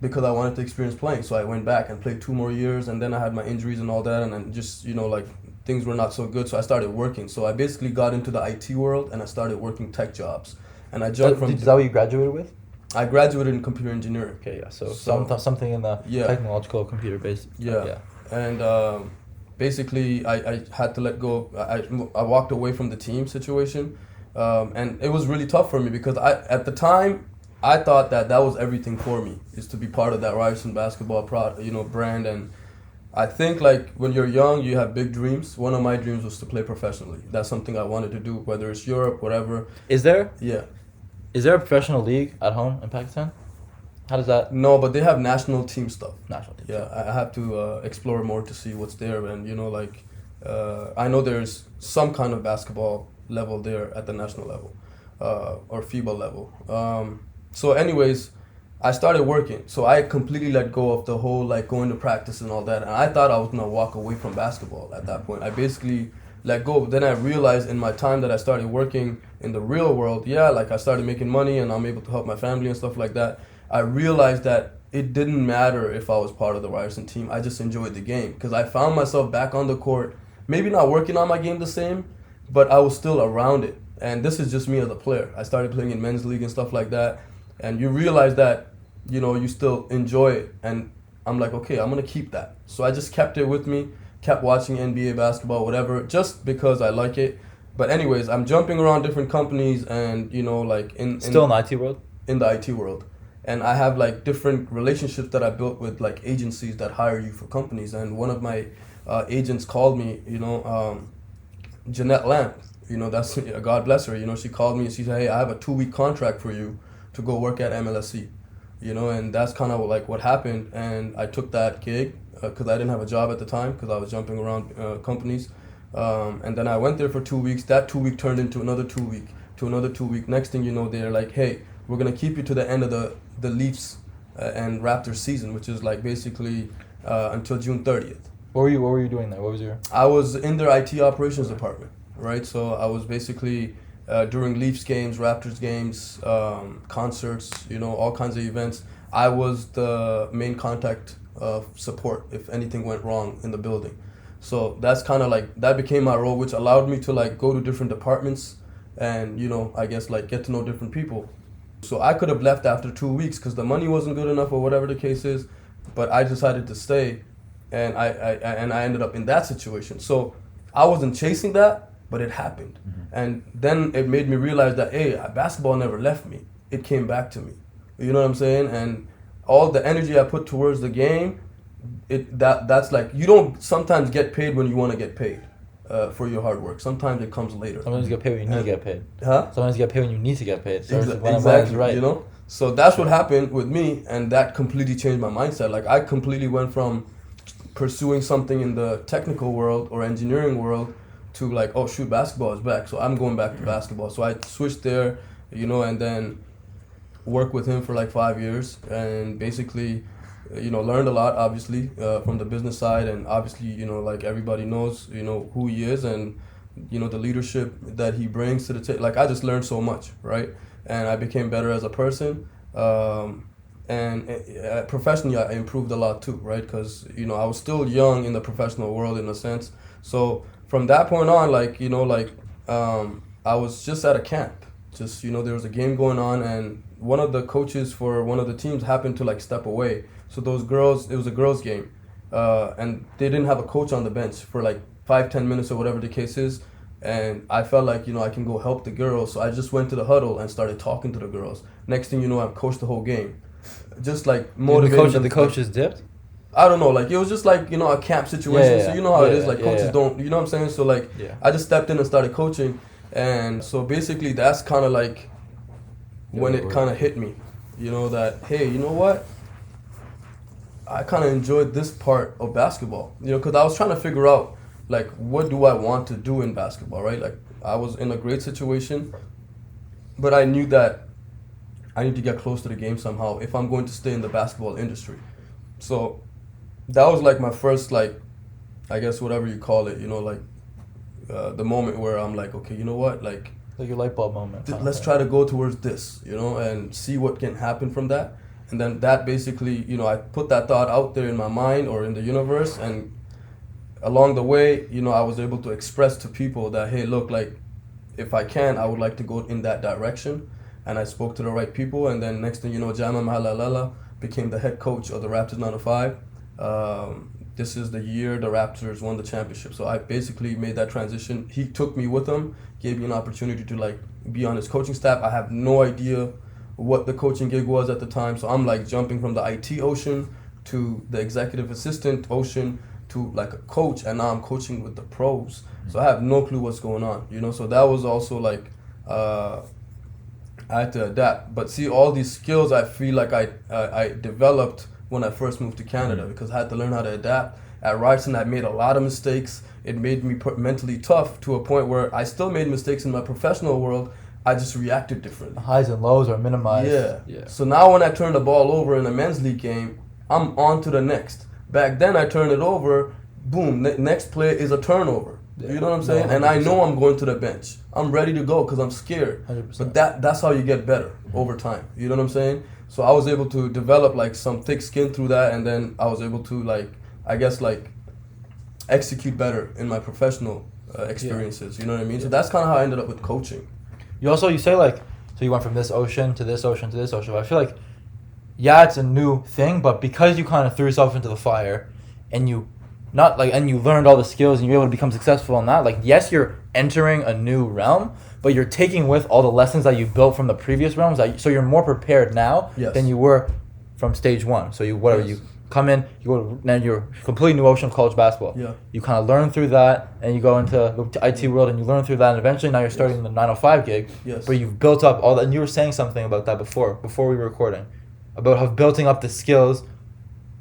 because I wanted to experience playing, so I went back and played 2 more years, and then I had my injuries and all that, and then just, you know, like things were not so good, so I started working. So I basically got into the IT world, and I started working tech jobs, and I jumped from. Is that what you graduated with? I graduated in computer engineering. Okay, yeah. So, So- something in the Yeah. technological computer based. Yeah. And basically, I had to let go. I walked away from the team situation, and it was really tough for me because at the time I thought that was everything for me, is to be part of that Ryerson basketball brand. And I think like when you're young, you have big dreams. One of my dreams was to play professionally. That's something I wanted to do, whether it's Europe, whatever. Is there Yeah. a professional league at home in Pakistan? How does that No, but they have national team stuff. national team? Yeah, I have to explore more to see what's there, and you know, like I know there's some kind of basketball level there at the national level, or FIBA level. So, anyways, I started working, so I completely let go of the whole like going to practice and all that, and I thought I was gonna walk away from basketball at that point. I basically let go, but then I realized in my time that I started working in the real world, like I started making money and I'm able to help my family and stuff like that. I realized that it didn't matter if I was part of the Ryerson team. I just enjoyed the game because I found myself back on the court, maybe not working on my game the same, but I was still around it. And this is just me as a player. I started playing in men's league and stuff like that, and you realize that, you know, you still enjoy it. And I'm like, okay, I'm gonna keep that. So I just kept it with me, kept watching NBA basketball, whatever, just because I like it. But anyways, I'm jumping around different companies, and you know, like Still in the IT world? In the IT world. And I have like different relationships that I built with like agencies that hire you for companies. And one of my agents called me, you know, Jeanette Lamb, you know, that's, God bless her, you know, she called me and she said, hey, I have a 2-week contract for you to go work at MLSE, you know, and that's kind of like what happened. And I took that gig because I didn't have a job at the time because I was jumping around companies. And then I went there for 2 weeks. That 2 week turned into another 2 week, to another 2 week. Next thing you know, they're like, hey, we're going to keep you to the end of the Leafs and Raptors season, which is like basically until June 30th. What were you doing there? What was your... I was in their IT operations department, right? So I was basically during Leafs games, Raptors games, concerts, you know, all kinds of events. I was the main contact support if anything went wrong in the building. So that's kind of like, that became my role, which allowed me to like go to different departments and, you know, I guess like get to know different people. So I could have left after 2 weeks because the money wasn't good enough or whatever the case is, but I decided to stay, and I ended up in that situation. So I wasn't chasing that, but it happened. Mm-hmm. And then it made me realize that, hey, basketball never left me. It came back to me. You know what I'm saying? And all the energy I put towards the game, that's like, you don't sometimes get paid when you want to get paid for your hard work. Sometimes it comes later. Sometimes you get paid when you need to get paid. Huh? Sometimes you get paid when you need to get paid. So exactly, right. You know? So that's what happened with me, and that completely changed my mindset. Like, I completely went from pursuing something in the technical world or engineering world to like, oh shoot, basketball is back, so I'm going back to basketball. So I switched there, you know, and then worked with him for like 5 years, and basically, you know, learned a lot, obviously, from the business side, and obviously, you know, like everybody knows, you know, who he is, and, you know, the leadership that he brings to the table. Like, I just learned so much, right? And I became better as a person, and professionally, I improved a lot too, right? Because, you know, I was still young in the professional world in a sense. So from that point on, like, you know, like, I was just at a camp. Just, you know, there was a game going on, and one of the coaches for one of the teams happened to like step away. So those girls, it was a girls' game, and they didn't have a coach on the bench for like 5-10 minutes or whatever the case is. And I felt like, you know, I can go help the girls. So I just went to the huddle and started talking to the girls. Next thing you know, I coached the whole game. Just like motivating them. The coaches dipped? I don't know, like it was just like, you know, a camp situation. Yeah. So you know how it is, like coaches don't, you know what I'm saying? So like, I just stepped in and started coaching. And so basically that's kind of like when it kind of hit me, you know, that, hey, you know what? I kind of enjoyed this part of basketball, you know, because I was trying to figure out, like, what do I want to do in basketball, right? Like, I was in a great situation, but I knew that I need to get close to the game somehow if I'm going to stay in the basketball industry. So that was like my first, like, I guess whatever you call it, you know, like the moment where I'm like, okay, you know what, like your light bulb moment. Let's try to go towards this, you know, and see what can happen from that. And then that basically, you know, I put that thought out there in my mind or in the universe, and along the way, you know, I was able to express to people that, hey, look, like, if I can, I would like to go in that direction. And I spoke to the right people, and then next thing you know, Jama Mahalalala became the head coach of the Raptors 905. This is the year the Raptors won the championship. So I basically made that transition. He took me with him, gave me an opportunity to like be on his coaching staff. I have no idea what the coaching gig was at the time. So I'm like jumping from the IT ocean to the executive assistant ocean to like a coach, and now I'm coaching with the pros. So I have no clue what's going on, you know. So that was also like I had to adapt. But see, all these skills I feel like I developed when I first moved to Canada, because I had to learn how to adapt. At Ryerson, I made a lot of mistakes. It made me mentally tough to a point where I still made mistakes in my professional world. I just reacted differently. The highs and lows are minimized. Yeah. So now when I turn the ball over in a men's league game, I'm on to the next. Back then I turn it over, boom, next play is a turnover. You know what I'm saying? And I know I'm going to the bench. I'm ready to go because I'm scared. 100%. But that's how you get better over time. You know what I'm saying? So I was able to develop like some thick skin through that, and then I was able to like, I guess like, execute better in my professional experiences. You know what I mean? So that's kind of how I ended up with coaching. You say like, so you went from this ocean to this ocean to this ocean. But I feel like, yeah, it's a new thing, but because you kind of threw yourself into the fire, and you learned all the skills and you're able to become successful in that, like, yes, you're entering a new realm, but you're taking with all the lessons that you built from the previous realms. So you're more prepared now than you were from stage one. So you come in, you go to, then you're completely new ocean of college basketball. Yeah. You kind of learn through that, and you go into the IT world, and you learn through that, and eventually now you're starting the 905 gig. Yes. But you've built up all that, and you were saying something about that before we were recording, about how building up the skills.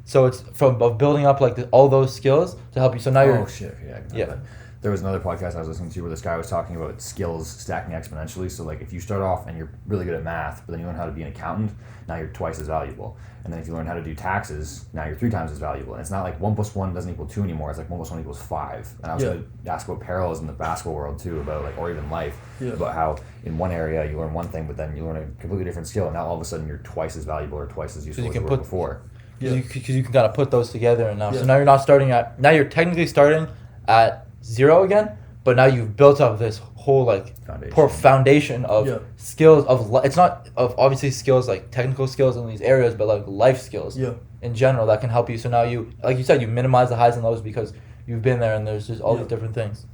So it's of building up like all those skills to help you. So now you're. Oh shit! Yeah. There was another podcast I was listening to where this guy was talking about skills stacking exponentially. So like if you start off and you're really good at math, but then you learn how to be an accountant, now you're twice as valuable. And then if you learn how to do taxes, now you're 3 times as valuable. And it's not like 1 + 1 doesn't equal 2 anymore. It's like 1 + 1 = 5. And I was going to ask about parallels in the basketball world too, about like, or even life, about how in one area you learn one thing, but then you learn a completely different skill, and now all of a sudden you're twice as valuable or twice as useful as you were before. Because you can kind of put those together, and now so now you're not starting at, now you're technically starting at 0 again, but now you've built up this whole like foundation of skills of it's not of obviously skills like technical skills in these areas, but like life skills in general that can help you. So now you, like you said, you minimize the highs and lows because you've been there, and there's just all these different things.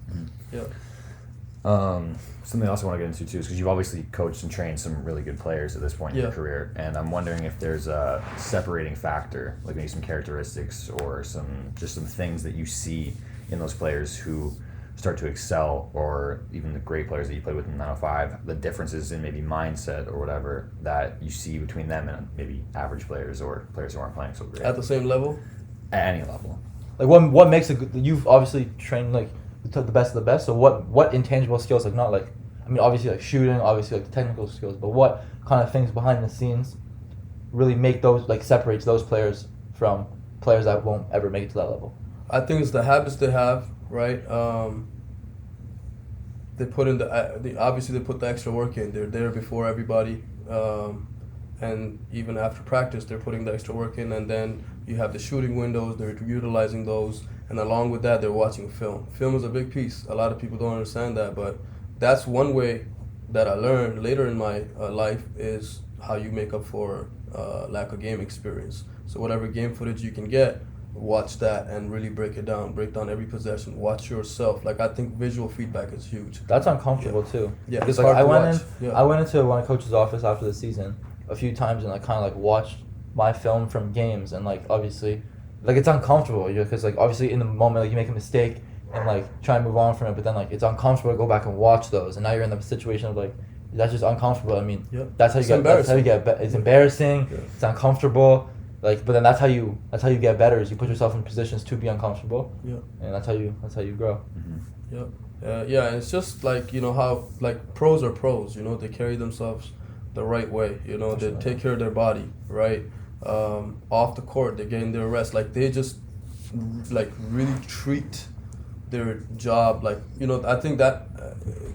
Something else I want to get into too is because you've obviously coached and trained some really good players at this point in your career, and I'm wondering if there's a separating factor, like maybe some characteristics or some things that you see in those players who start to excel, or even the great players that you played with in 905, the differences in maybe mindset or whatever that you see between them and maybe average players or players who aren't playing so great. At the same level? At any level. Like what makes a good, you've obviously trained like the best of the best, so what intangible skills, like not like, I mean obviously like shooting, obviously like the technical skills, but what kind of things behind the scenes really make those, like separates those players from players that won't ever make it to that level? I think it's the habits they have, right? They put in obviously they put the extra work in. They're there before everybody, and even after practice, they're putting the extra work in. And then you have the shooting windows. They're utilizing those, and along with that, they're watching film. Film is a big piece. A lot of people don't understand that, but that's one way that I learned later in my life is how you make up for lack of game experience. So whatever game footage you can get, watch that and really break down every possession, watch yourself. Like, I think visual feedback is huge. That's uncomfortable too. Yeah, because it's like hard I went into my coach's office after the season a few times and I kind of like watched my film from games, and like obviously like it's uncomfortable because like obviously in the moment like you make a mistake and like try and move on from it, but then like it's uncomfortable to go back and watch those, and now you're in the situation of like that's just uncomfortable. I mean, that's how you get it's embarrassing. It's uncomfortable. Like, but then that's how you get better, is you put yourself in positions to be uncomfortable. And that's how you grow. Yeah, and it's just like, you know, how like pros are pros, you know, they carry themselves the right way, you know, they take care of their body, right? Off the court, they're getting their rest. Like, they just like really treat their job like, you know, I think that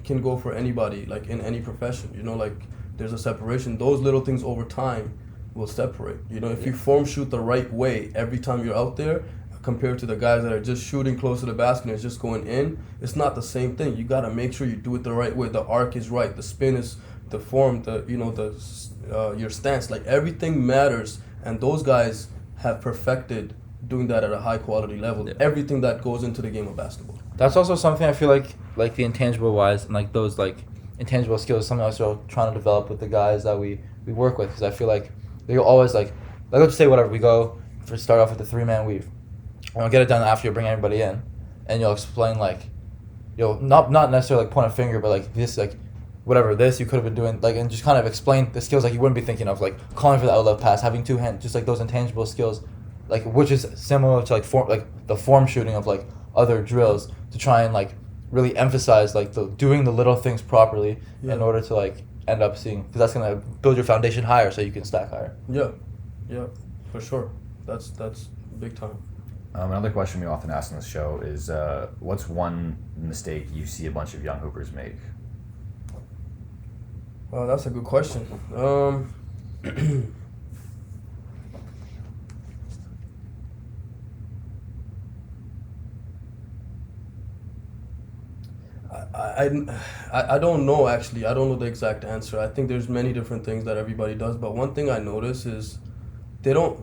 can go for anybody, like in any profession, you know, like there's a separation. Those little things over time will separate. You know, if you form shoot the right way every time you're out there, compared to the guys that are just shooting close to the basket and it's just going in, it's not the same thing. You got to make sure you do it the right way. The arc is right, the spin is the form, the, you know, the your stance, like everything matters, and those guys have perfected doing that at a high quality level. Everything that goes into the game of basketball. That's also something I feel like the intangible wise and like those like intangible skills, something else we're trying to develop with the guys that we work with, because I feel like they'll always like let's just say whatever, we go for start off with the 3-man weave. And we'll get it done after you bring everybody in, and you'll explain like, you'll not necessarily like point a finger, but like this, like whatever this you could have been doing, like, and just kind of explain the skills like you wouldn't be thinking of, like calling for the outlet pass, having two hands, just like those intangible skills, like which is similar to like the form shooting of like other drills, to try and like really emphasize like doing the little things properly in order to like end up seeing, because that's gonna build your foundation higher so you can stack higher. Yeah, for sure. That's big time. Another question we often ask on this show is, what's one mistake you see a bunch of young hoopers make? Well, that's a good question. I don't know, actually. I don't know the exact answer. I think there's many different things that everybody does, but one thing I notice is they don't.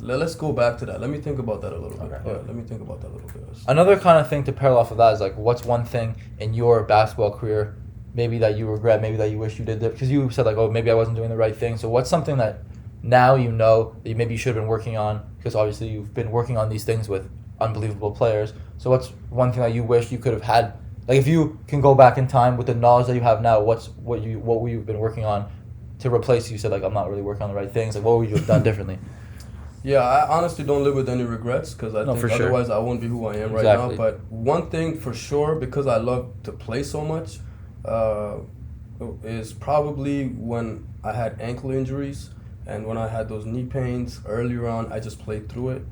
Let's go back to that. Let me think about that a little bit. Okay. Yeah, let me think about that a little bit. Another kind of thing to parallel off of that is like, what's one thing in your basketball career maybe that you regret, maybe that you wish you did that? Because you said like, oh, maybe I wasn't doing the right thing. So what's something that now you know that maybe you should have been working on? Because obviously you've been working on these things with unbelievable players. So what's one thing that you wish you could have had? Like if you can go back in time with the knowledge that you have now, what were you been working on to replace? You said like, I'm not really working on the right things. Like what would you have done differently? Yeah, I honestly don't live with any regrets because I think for sure. otherwise I wouldn't be who I am right now. But one thing for sure, because I love to play so much, is probably when I had ankle injuries and when I had those knee pains earlier on. I just played through it.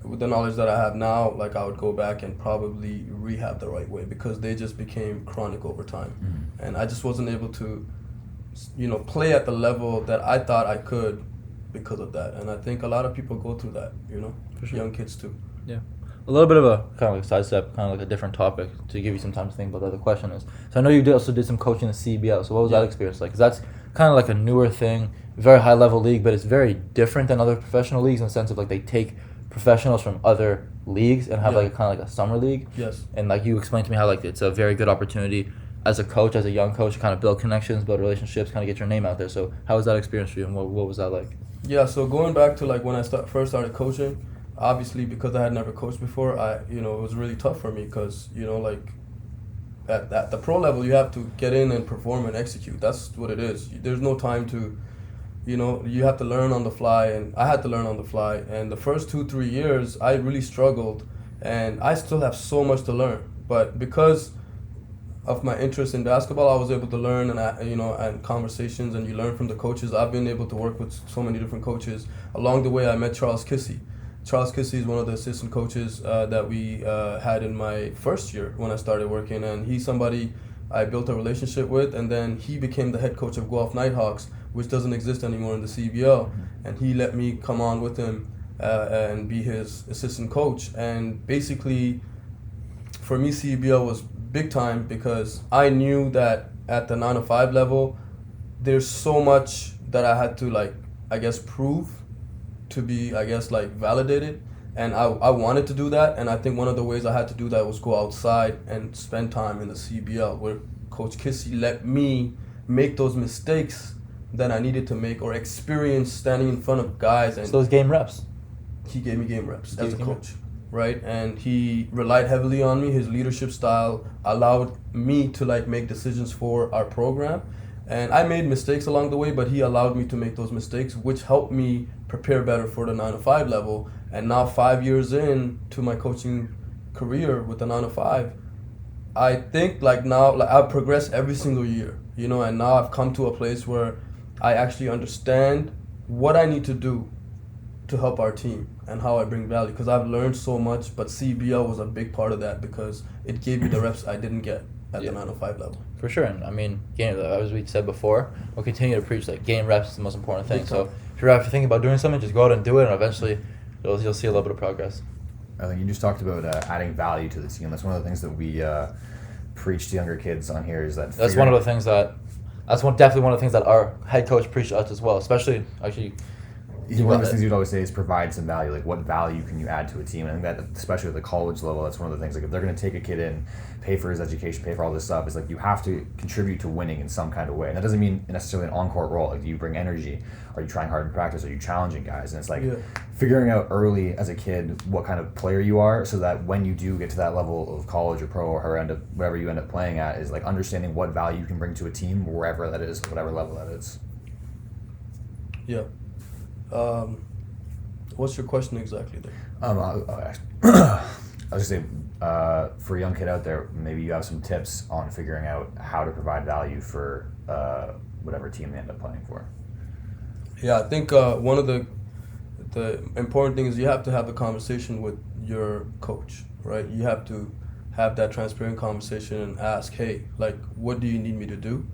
With the knowledge that I have now, like I would go back and probably rehab the right way because they just became chronic over time, and I just wasn't able to, play at the level that I thought I could because of that. And I think a lot of people go through that, For sure. Young kids too. Yeah. A little bit of a kind of like a sidestep, kind of like a different topic to give you some time to think about what the question is. So I know you also did some coaching in the CBL. So what was that experience like? Because that's kind of like a newer thing, very high level league, but it's very different than other professional leagues in the sense of like they take professionals from other leagues and have like a kind of like a summer league. Yes. And like you explained to me how like it's a very good opportunity as a coach, as a young coach, to kind of build connections, build relationships, kind of get your name out there. So how was that experience for you, and what was that like? Yeah, so going back to like when I first started coaching, obviously because I had never coached before, it was really tough for me because, like at the pro level, you have to get in and perform and execute. That's what it is. There's no time to, you have to learn on the fly, and I had to learn on the fly. And the first 2-3 years, I really struggled, and I still have so much to learn. But because of my interest in basketball, I was able to learn and conversations, and you learn from the coaches. I've been able to work with so many different coaches. Along the way, I met Charles Kissy. Charles Kissy is one of the assistant coaches that we had in my first year when I started working, and he's somebody I built a relationship with, and then he became the head coach of Guelph Nighthawks, which doesn't exist anymore in the CBL, and he let me come on with him and be his assistant coach. And basically, for me, CBL was big time because I knew that at the 9-5 level, there's so much that I had to prove to be, validated. And I wanted to do that. And I think one of the ways I had to do that was go outside and spend time in the CBL, where Coach Kissy let me make those mistakes that I needed to make or experience standing in front of guys. And so those game reps. He gave me game reps as a coach. Right, and he relied heavily on me. His leadership style allowed me to make decisions for our program, and I made mistakes along the way, but he allowed me to make those mistakes, which helped me prepare better for the 9-5 level. And now 5 years in to my coaching career with the 9-5, I think I've progressed every single year, and now I've come to a place where I actually understand what I need to do to help our team and how I bring value, because I've learned so much, but CBL was a big part of that because it gave me the reps I didn't get at the 9-5 level. For sure, and I mean, as we said before, we'll continue to preach game reps is the most important thing. So if you're thinking about doing something, just go out and do it, and eventually you'll see a little bit of progress. I think you just talked about adding value to the team. That's one of the things that we preach to younger kids on here. Is that that's one of the things that definitely one of the things that our head coach preached to us as well, especially actually. One of the things you'd always say is provide some value. Like, what value can you add to a team? And I think that, especially at the college level, that's one of the things. Like, if they're going to take a kid in, pay for his education, pay for all this stuff, it's like you have to contribute to winning in some kind of way. And that doesn't mean necessarily an on-court role. Like, do you bring energy? Are you trying hard in practice? Are you challenging guys? And it's like figuring out early as a kid what kind of player you are, so that when you do get to that level of college or pro or wherever you end up playing at, is like understanding what value you can bring to a team, wherever that is, whatever level that is. Yeah. What's your question exactly there? I was just saying, for a young kid out there, maybe you have some tips on figuring out how to provide value for whatever team they end up playing for. Yeah, I think one of the important things, you have to have the conversation with your coach, right? You have to have that transparent conversation and ask, hey, like, what do you need me to do?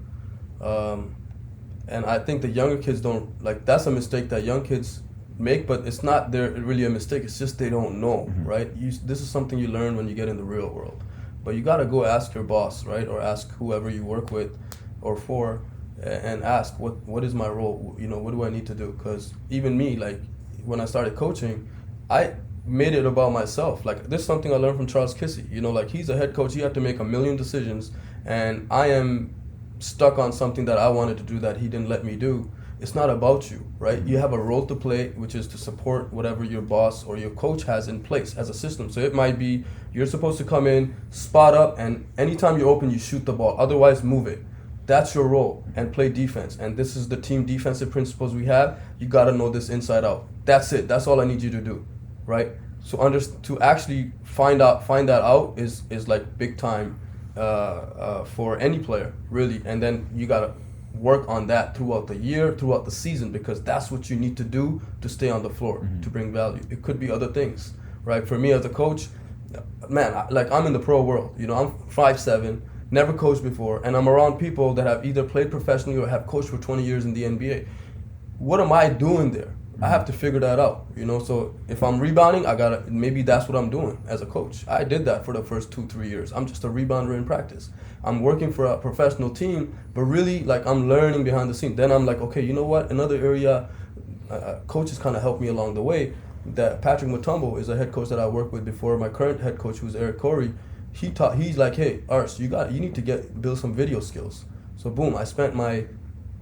And I think the younger kids don't, like, that's a mistake that young kids make, but it's not really a mistake. It's just they don't know, right? This is something you learn when you get in the real world. But you got to go ask your boss, right? Or ask whoever you work with or for, and ask, what is my role? You know, what do I need to do? Because even me, like, when I started coaching, I made it about myself. Like, this is something I learned from Charles Kissy. You know, like, he's a head coach. He had to make a million decisions, and I am stuck on something that I wanted to do that he didn't let me do. It's not about you, right? You have a role to play, which is to support whatever your boss or your coach has in place as a system. So it might be you're supposed to come in, spot up, and anytime you open, you shoot the ball. Otherwise, move it. That's your role, and play defense. And this is the team defensive principles we have. You got to know this inside out. That's it. That's all I need you to do, right? So to actually find that out is like big time for any player, really. And then you got to work on that throughout the year, throughout the season, because that's what you need to do to stay on the floor, to bring value. It could be other things, right? For me as a coach, man, I'm in the pro world. You know, I'm 5'7", never coached before, and I'm around people that have either played professionally or have coached for 20 years in the NBA. What am I doing there? I have to figure that out, you know. So if I'm rebounding, maybe that's what I'm doing as a coach. I did that for the first 2-3 years. I'm just a rebounder in practice. I'm working for a professional team, but really, like, I'm learning behind the scenes. Then I'm like, okay, you know what? Another area, coaches kind of helped me along the way. That Patrick Mutombo is a head coach that I worked with before. My current head coach, who's Eric Corey, he's like, hey, Ars, you need to build some video skills. So boom, I spent my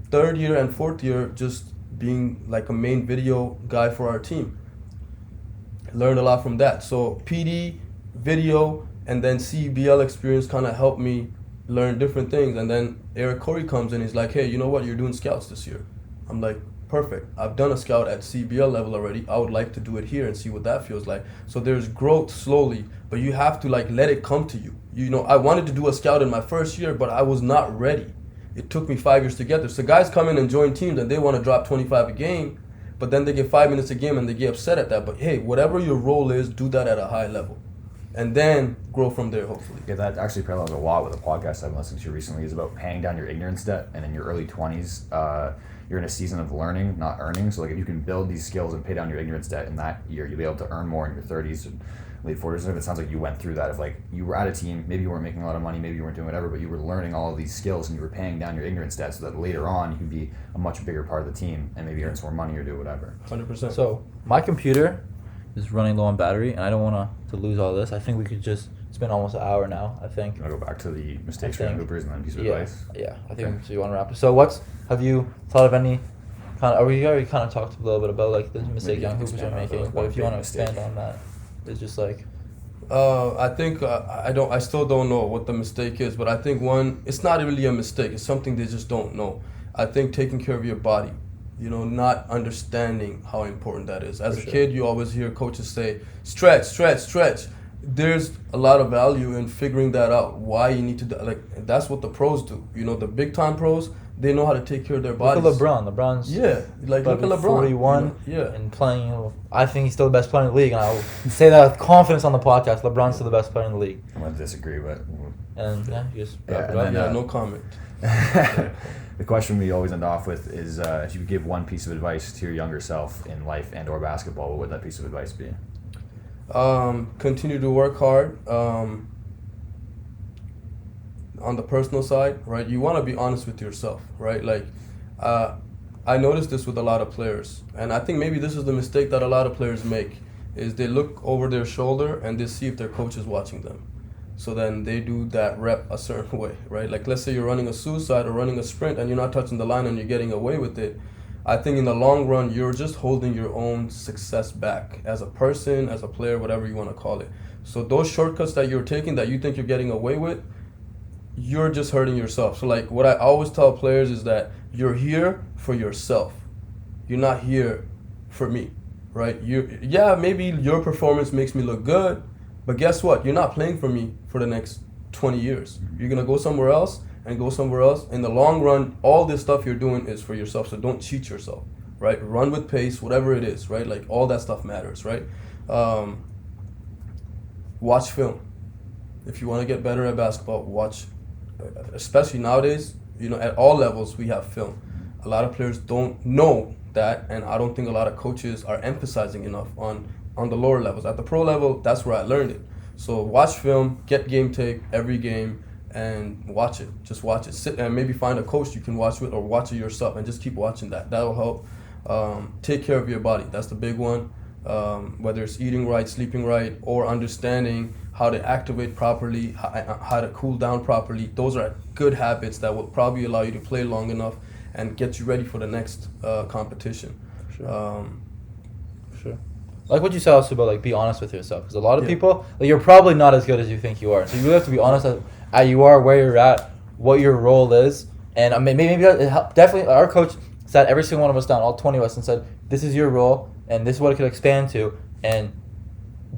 3rd year and 4th year just being like a main video guy for our team. Learned a lot from that. So PD, video, and then CBL experience kind of helped me learn different things. And then Eric Corey comes in, he's like, hey, you know what, you're doing scouts this year. I'm like, perfect. I've done a scout at CBL level already. I would like to do it here and see what that feels like. So there's growth slowly, but you have to, like, let it come to you. You know, I wanted to do a scout in my first year, but I was not ready. It took me 5 years to get there. So guys come in and join teams and they want to drop 25 a game, but then they get 5 minutes a game and they get upset at that. But hey, whatever your role is, do that at a high level, and then grow from there, hopefully. Yeah, that actually parallels a lot with a podcast I've been listening to recently. Is about paying down your ignorance debt, and in your early 20s, you're in a season of learning, not earning. So like, if you can build these skills and pay down your ignorance debt in that year, you'll be able to earn more in your 30s and late 40s. And it sounds like you went through that. Of like, you were at a team, maybe you weren't making a lot of money, maybe you weren't doing whatever, but you were learning all of these skills and you were paying down your ignorance debt, so that later on you can be a much bigger part of the team and maybe earn some more money or do whatever. 100%. So my computer is running low on battery, and I don't want to lose all this. I think we could just spend almost an hour now, I think. You want to go back to the mistakes I for think- Hoopers and then piece of Yeah, advice? yeah. I Okay. think so. You want to wrap it. So have you thought of any we already kind of talked a little bit about, like, the mistake Maybe you young can hoopers are expand on it, making, like, but one if you big want to expand mistake. on that, it's just like, I think I still don't know what the mistake is, but I think it's not really a mistake. It's something they just don't know. I think taking care of your body, you know, not understanding how important that is. As For a sure. kid, you always hear coaches say, stretch, stretch, stretch. There's a lot of value in figuring that out, why you need to do, like, that's what the pros do. You know, the big time pros, they know how to take care of their bodies. look at LeBron. LeBron's Yeah, like, look at LeBron. 41 you know? Yeah. and playing. I think he's still the best player in the league, and I'll say that with confidence on the podcast. LeBron's still the best player in the league. I'm going to disagree, but... And yeah, you just Yeah, wrap it and up. then, Yeah, no comment. The question we always end off with is, if you could give one piece of advice to your younger self in life and or basketball, what would that piece of advice be? Continue to work hard. On the personal side, right? You want to be honest with yourself, right? Like, I noticed this with a lot of players, and I think maybe this is the mistake that a lot of players make, is they look over their shoulder and they see if their coach is watching them. So then they do that rep a certain way, right? Like, let's say you're running a suicide or running a sprint and you're not touching the line and you're getting away with it. I think in the long run, you're just holding your own success back as a person, as a player, whatever you want to call it. So those shortcuts that you're taking that you think you're getting away with, you're just hurting yourself. So, like, what I always tell players is that you're here for yourself. You're not here for me, right? Maybe your performance makes me look good, but guess what? You're not playing for me for the next 20 years. You're going to go somewhere else and go somewhere else. In the long run, all this stuff you're doing is for yourself, so don't cheat yourself. right? Run with pace, whatever it is, right? Like all that stuff matters, right? Watch film. If you want to get better at basketball, watch, especially nowadays, you know, at all levels we have film. A lot of players don't know that, and I don't think a lot of coaches are emphasizing enough on the lower levels. At the pro level, that's where I learned it. So watch film, get game tape every game, and watch it. Just watch it. Sit and maybe find a coach you can watch with, or watch it yourself, and just keep watching that. That'll help. Take care of your body. That's the big one. Whether it's eating right, sleeping right, or understanding how to activate properly, how to cool down properly. Those are good habits that will probably allow you to play long enough and get you ready for the next competition. Sure. Sure. Like what you said also about, like, be honest with yourself, because a lot of people, like, you're probably not as good as you think you are. So you really have to be honest at you are, where you're at, what your role is, and I mean, maybe it helped. Definitely, our coach sat every single one of us down, all 20 of us, and said, "This is your role, and this is what it could expand to." And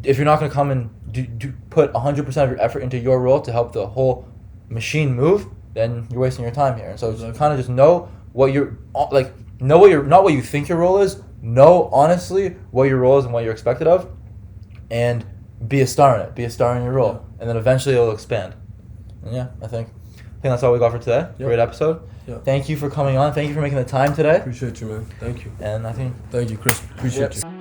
if you're not going to come and do put 100% of your effort into your role to help the whole machine move, then you're wasting your time here. And so kind of just know what you're like. Know what not what you think your role is. Know honestly what your role is and what you're expected of, and be a star in it. Be a star in your role, and then eventually it'll expand. And yeah, I think that's all we got for today. Yep. Great episode. Yep. Thank you for coming on. Thank you for making the time today. Appreciate you, man. Thank you. And I think Thank you, Chris. Appreciate Yep. you.